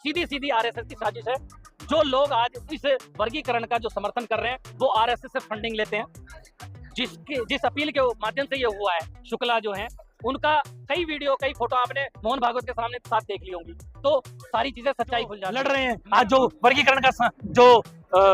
सीधी सीधी RSS की साजिश है। जो लोग आज इस वर्गीकरण का जो समर्थन कर रहे हैं वो आरएसएस से फंडिंग लेते हैं। जिस अपील के माध्यम से ये हुआ है, शुक्ला जो है उनका कई वीडियो कई फोटो आपने मोहन भागवत के सामने साथ देख ली होंगी, तो सारी चीजें सच्चाई खुल जाती है। लड़ रहे हैं आज जो वर्गीकरण का जो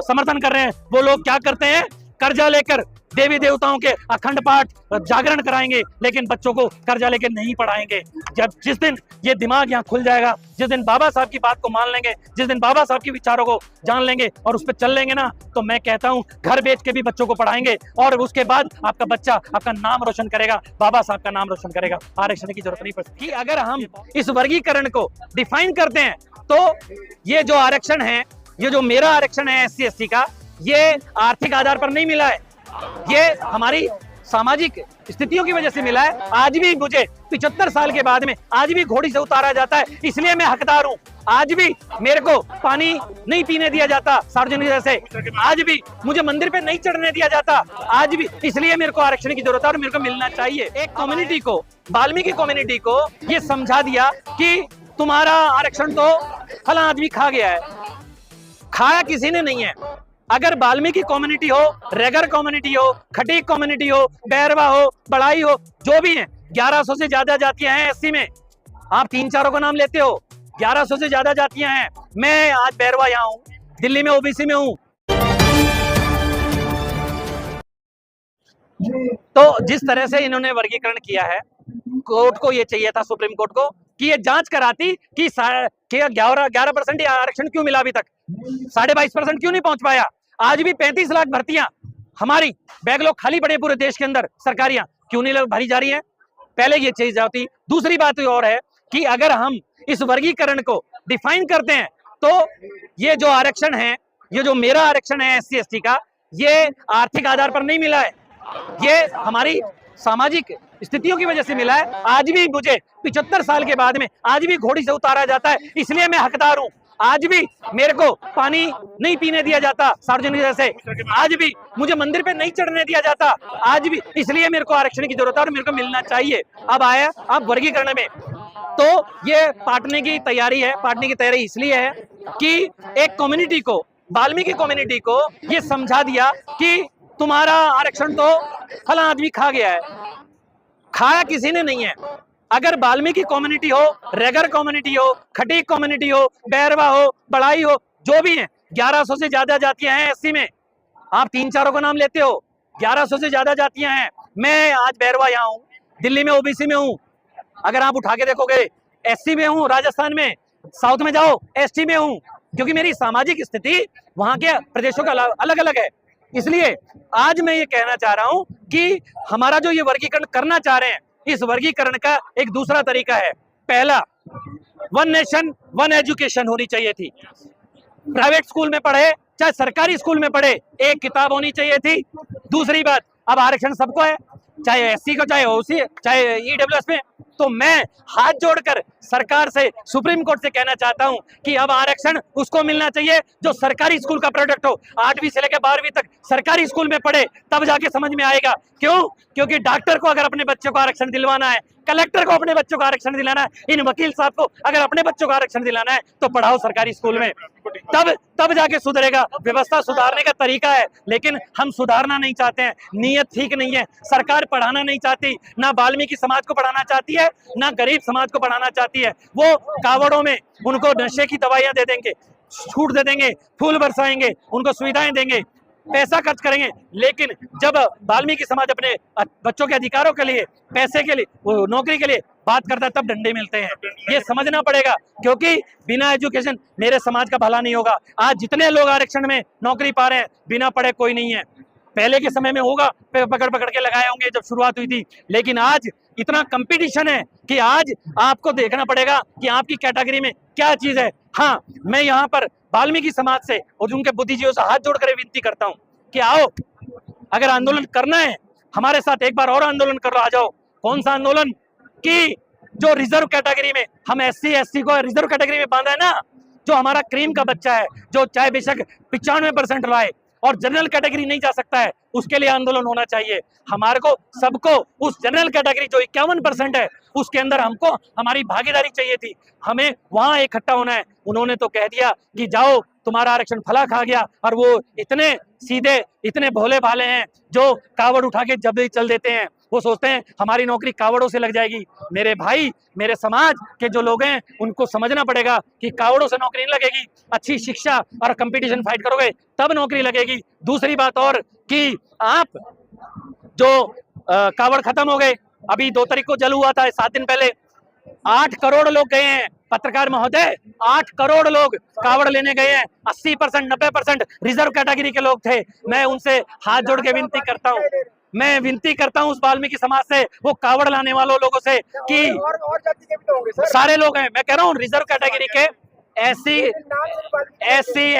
समर्थन कर रहे हैं वो लोग क्या करते हैं, कर्जा लेकर देवी देवताओं के अखंड पाठ जागरण कराएंगे, लेकिन बच्चों को कर्जा लेकर नहीं पढ़ाएंगे। जिस दिन ये दिमाग यहाँ खुल जाएगा, जिस दिन बाबा साहब की बात को मान लेंगे, जिस दिन बाबा साहब के विचारों को जान लेंगे और उस पर चल लेंगे ना, तो मैं कहता हूँ घर बेच के भी बच्चों को पढ़ाएंगे और उसके बाद आपका बच्चा आपका नाम रोशन करेगा, बाबा साहब का नाम रोशन करेगा। आरक्षण की जरूरत नहीं पड़ती। अगर हम इस वर्गीकरण को डिफाइन करते हैं तो ये जो आरक्षण है, ये जो मेरा आरक्षण है SC ST का, ये आर्थिक आधार पर नहीं मिला है, ये हमारी सामाजिक स्थितियों की वजह से मिला है। आज भी मुझे 75 साल के बाद में आज भी घोड़ी से उतारा जाता है, इसलिए मैं हकदार हूँ। आज भी मेरे को पानी नहीं पीने दिया जाता सार्वजनिक जगह से, आज भी मुझे मंदिर पे नहीं चढ़ने दिया जाता, आज भी, इसलिए मेरे को आरक्षण की जरूरत है और मेरे को मिलना चाहिए। एक कम्युनिटी को, वाल्मीकि कम्युनिटी को ये समझा दिया कि तुम्हारा आरक्षण तो फला आदमी खा गया है, खाया किसी ने नहीं है। अगर वाल्मीकि कम्युनिटी हो, रेगर कम्युनिटी हो, खटीक कम्युनिटी हो, बैरवा हो, बड़ाई हो, जो भी है, 1100 से ज्यादा जातियां हैं SC में। आप 3-4 का नाम लेते हो, 1100 से ज्यादा जातियां हैं। मैं आज बैरवा यहाँ हूँ, दिल्ली में OBC में हूँ। तो जिस तरह से इन्होंने वर्गीकरण किया है, कोर्ट को ये चाहिए था, सुप्रीम कोर्ट को, कि ये जांच कराती कि 11% आरक्षण क्यों मिला, अभी तक 22.5% क्यों नहीं पहुंच पाया। आज भी 35 लाख भर्तियां हमारी बैकलॉग खाली पड़े पूरे देश के अंदर, सरकारियां क्यों नहीं भरी जा रही हैं, पहले ये चीज होती। दूसरी बात और है कि अगर हम इस वर्गीकरण को डिफाइन करते हैं तो ये जो आरक्षण है, ये जो मेरा आरक्षण है SC ST का, ये आर्थिक आधार पर नहीं मिला है, ये हमारी सामाजिक स्थितियों की वजह से मिला है। आज भी मुझे 75 साल के बाद में आज भी घोड़ी से उतारा जाता है, इसलिए मैं हकदार हूँ। आज भी मेरे को पानी नहीं पीने दिया जाता सार्वजनिक जगह से, आज भी मुझे मंदिर पे नहीं चढ़ने दिया जाता, आज भी, इसलिए मेरे को आरक्षण की जरूरत है और मेरे को मिलना चाहिए। अब आया अब वर्गीकरण में, तो ये पाटने की तैयारी है। पाटने की तैयारी इसलिए है कि एक कम्युनिटी को, वाल्मीकि कम्युनिटी को ये समझा दिया कि तुम्हारा आरक्षण तो फला आदमी खा गया है, खाया किसी ने नहीं है। अगर वाल्मीकि कम्युनिटी हो, रेगर कम्युनिटी हो, खटीक कम्युनिटी हो, बैरवा हो, बड़ाई हो, जो भी है, 1100 से ज्यादा जातियां हैं SC में। आप 3-4 का नाम लेते हो, 1100 से ज्यादा जातियां हैं। मैं आज बैरवा यहाँ हूँ, दिल्ली में OBC में हूँ। अगर आप उठा के देखोगे SC में हूँ, राजस्थान में, साउथ में जाओ ST में हूँ, क्योंकि मेरी सामाजिक स्थिति वहां के प्रदेशों का अलग अलग है। इसलिए आज मैं ये कहना चाह रहा हूं कि हमारा जो ये वर्गीकरण करना चाह रहे हैं, इस वर्गीकरण का एक दूसरा तरीका है। पहला, 1 नेशन 1 एजुकेशन होनी चाहिए थी। प्राइवेट स्कूल में पढ़े चाहे सरकारी स्कूल में पढ़े, एक किताब होनी चाहिए थी। दूसरी बात, अब आरक्षण सबको है, चाहे SC को, चाहे OC, चाहे EWS में। तो मैं हाथ जोड़कर सरकार से, सुप्रीम कोर्ट से कहना चाहता हूं कि अब आरक्षण उसको मिलना चाहिए जो सरकारी स्कूल का प्रोडक्ट हो। 8वीं से लेकर 12वीं तक सरकारी स्कूल में पढ़े, तब जाके समझ में आएगा। क्यों? क्योंकि डॉक्टर को अगर अपने बच्चों को आरक्षण दिलवाना है, कलेक्टर को अपने बच्चों को आरक्षण दिलाना है, इन वकील साहब को अगर अपने बच्चों को आरक्षण दिलाना है, तो पढ़ाओ सरकारी स्कूल में, तब जाके सुधरेगा। व्यवस्था सुधारने का तरीका है, लेकिन हम सुधारना नहीं चाहते हैं, नीयत ठीक नहीं है। सरकार पढ़ाना नहीं चाहती, ना वाल्मीकि समाज को पढ़ाना चाहती है, ना गरीब समाज को पढ़ाना चाहती है। वो कावड़ों में उनको नशे की दवाइयां दे देंगे, छूट दे देंगे, फूल बरसाएंगे, उनको सुविधाएं देंगे, पैसा खर्च करेंगे। लेकिन जब वाल्मीकि समाज अपने बच्चों के अधिकारों के लिए, पैसे के लिए, नौकरी के लिए बात करता है, तब डंडे मिलते हैं। ये समझना पड़ेगा, क्योंकि बिना एजुकेशन मेरे समाज का भला नहीं होगा। आज जितने लोग आरक्षण में नौकरी पा रहे हैं, बिना पढ़े कोई नहीं है। पहले के समय में होगा, पकड़ पकड़ के लगाए होंगे जब शुरुआत हुई थी, लेकिन आज इतना कंपटीशन है कि आज आपको देखना पड़ेगा कि आपकी कैटेगरी में क्या चीज है। हाँ, मैं यहाँ पर वाल्मीकि समाज से और उनके बुद्धिजीवियों से हाथ जोड़कर विनती करता हूँ कि आओ, अगर आंदोलन करना है हमारे साथ, एक बार और आंदोलन कर लो, आ जाओ। कौन सा आंदोलन? कि जो रिजर्व कैटेगरी में हम SC ST को रिजर्व कैटेगरी में बांधा है ना, जो हमारा क्रीम का बच्चा है, जो चाहे बेशक 95% लाए और जनरल कैटेगरी नहीं जा सकता है, उसके लिए आंदोलन होना चाहिए। हमारे को सबको उस जनरल कैटेगरी जो 51% है उसके अंदर हमको हमारी भागीदारी चाहिए थी, हमें वहां इकट्ठा होना है। उन्होंने तो कह दिया कि जाओ तुम्हारा आरक्षण फला खा गया, और वो इतने सीधे इतने भोले भाले हैं जो कावड़ उठा के जब भी चल देते हैं। वो सोचते हैं हमारी नौकरी कावड़ों से लग जाएगी। मेरे भाई, मेरे समाज के जो लोग हैं उनको समझना पड़ेगा कि कावड़ों से नौकरी नहीं लगेगी। अच्छी शिक्षा और कंपटीशन फाइट करोगे तब नौकरी लगेगी। दूसरी बात और कि आप जो कावड़ खत्म हो गए, अभी 2 तारीख को जल हुआ था, 7 दिन पहले 8 करोड़ लोग गए हैं। पत्रकार महोदय, 8 करोड़ लोग कावड़ लेने गए हैं। 80% 90% रिजर्व कैटेगरी के लोग थे। मैं उनसे हाथ जोड़ के विनती करता हूँ, मैं विनती करता हूँ उस वाल्मीकि समाज से, वो कावड़ लाने वालों लोगों से कि और जाति के भी तो होंगे सर। सारे लोग हैं, मैं कह रहा हूँ रिजर्व कैटेगरी के SC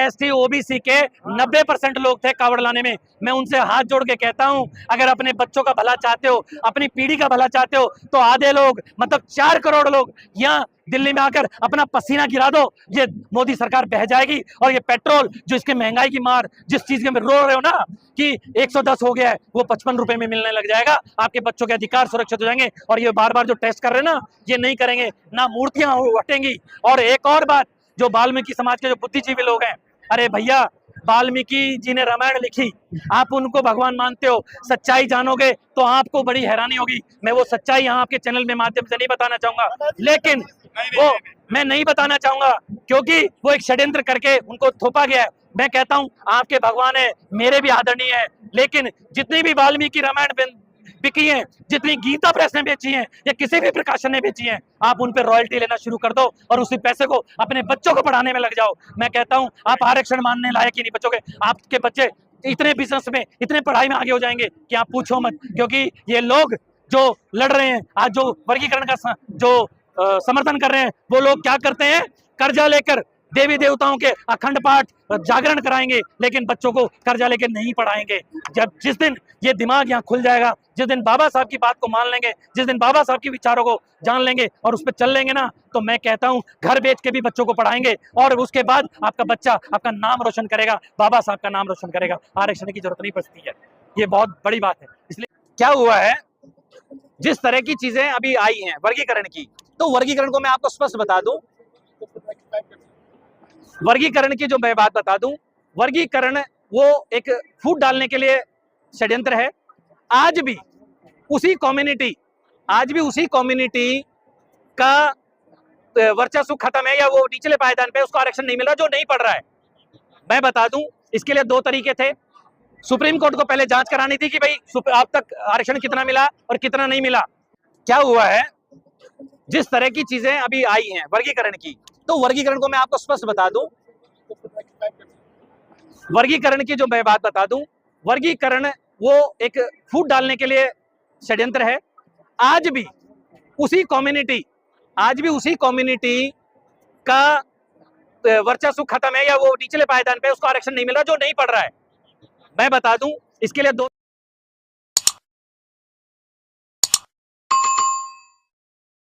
ST OBC के 90% लोग थे कावड़ लाने में। मैं उनसे हाथ जोड़ के कहता हूं, अगर अपने बच्चों का भला चाहते हो, अपनी पीढ़ी का भला चाहते हो, तो आधे लोग मतलब 4 करोड़ लोग यहाँ दिल्ली में आकर अपना पसीना गिरा दो। ये मोदी सरकार बह जाएगी। और ये पेट्रोल जो इसके महंगाई की मार, जिस चीज के में रो रहे हो ना कि 110 हो गया है, वो 55 रुपए में मिलने लग जाएगा। आपके बच्चों के अधिकार सुरक्षित हो जाएंगे। और ये बार बार जो टेस्ट कर रहे हैं ना, ये नहीं करेंगे ना, मूर्तियां हटेंगी। और एक और बात, जो वाल्मीकि समाज के जो बुद्धिजीवी लोग हैं, अरे भैया, वाल्मीकि जी ने रामायण लिखी, आप उनको भगवान मानते हो, सच्चाई जानोगे तो आपको बड़ी हैरानी होगी। मैं वो सच्चाई यहाँ आपके चैनल में माध्यम से नहीं बताना चाहूंगा, लेकिन वो मैं नहीं बताना चाहूंगा क्योंकि वो एक षड्यंत्र करके उनको थोपा गया है। मैं कहता हूँ आपके भगवान है, मेरे भी आदरणीय है, लेकिन जितनी भी वाल्मीकि रामायण बिकी हैं, जितनी गीता प्रेस ने बेची हैं या किसी भी प्रकाशन ने बेची हैं, आप उन पे रॉयल्टी लेना शुरू कर दो और उसी पैसे को अपने बच्चों को पढ़ाने में लग जाओ। मैं कहता हूं आप आरक्षण मानने लायक ही नहीं बचोगे। आपके बच्चे इतने बिजनेस में, इतने पढ़ाई में आगे हो जाएंगे कि आप पूछो मत। क्योंकि ये लोग जो लड़ रहे हैं आज, जो वर्गीकरण का जो समर्थन कर रहे हैं, वो लोग क्या करते हैं, कर्जा लेकर देवी देवताओं के अखंड पाठ जागरण कराएंगे, लेकिन बच्चों को कर्जा लेकर नहीं पढ़ाएंगे। जिस दिन ये दिमाग यहाँ खुल जाएगा, जिस दिन बाबा साहब की बात को मान लेंगे, जिस दिन बाबा साहब के विचारों को जान लेंगे और उस पर चल लेंगे ना, तो मैं कहता हूँ घर बेच के भी बच्चों को पढ़ाएंगे और उसके बाद आपका बच्चा आपका नाम रोशन करेगा, बाबा साहब का नाम रोशन करेगा। आरक्षण की जरूरत नहीं पड़ती है, ये बहुत बड़ी बात है। इसलिए क्या हुआ है, जिस तरह की चीजें अभी आई हैं वर्गीकरण की, तो वर्गीकरण को मैं आपको स्पष्ट बता दूं, वर्गीकरण की जो मैं बात बता दूं, वर्गीकरण वो एक फूट डालने के लिए षड्यंत्र है। आज भी उसी कम्युनिटी का वर्चस्व खत्म है, या वो निचले पायदान पे उसको आरक्षण नहीं मिल रहा जो नहीं पढ़ रहा है। मैं बता दूं, इसके लिए 2 तरीके थे। सुप्रीम कोर्ट को पहले जांच करानी थी कि भाई अब तक आरक्षण कितना मिला और कितना नहीं मिला। क्या हुआ है, जिस तरह की चीजें अभी आई हैं वर्गीकरण की, तो वर्गीकरण को मैं आपको स्पष्ट बता दूं, वर्गीकरण की जो मैं बात बता दूं, वर्गीकरण वो एक फूट डालने के लिए षड्यंत्र है। आज भी उसी कम्युनिटी का वर्चस्व खत्म है, या वो निचले पायदान पे उसको आरक्षण नहीं मिल रहा जो नहीं पढ़ रहा है। मैं बता दूं, इसके लिए 2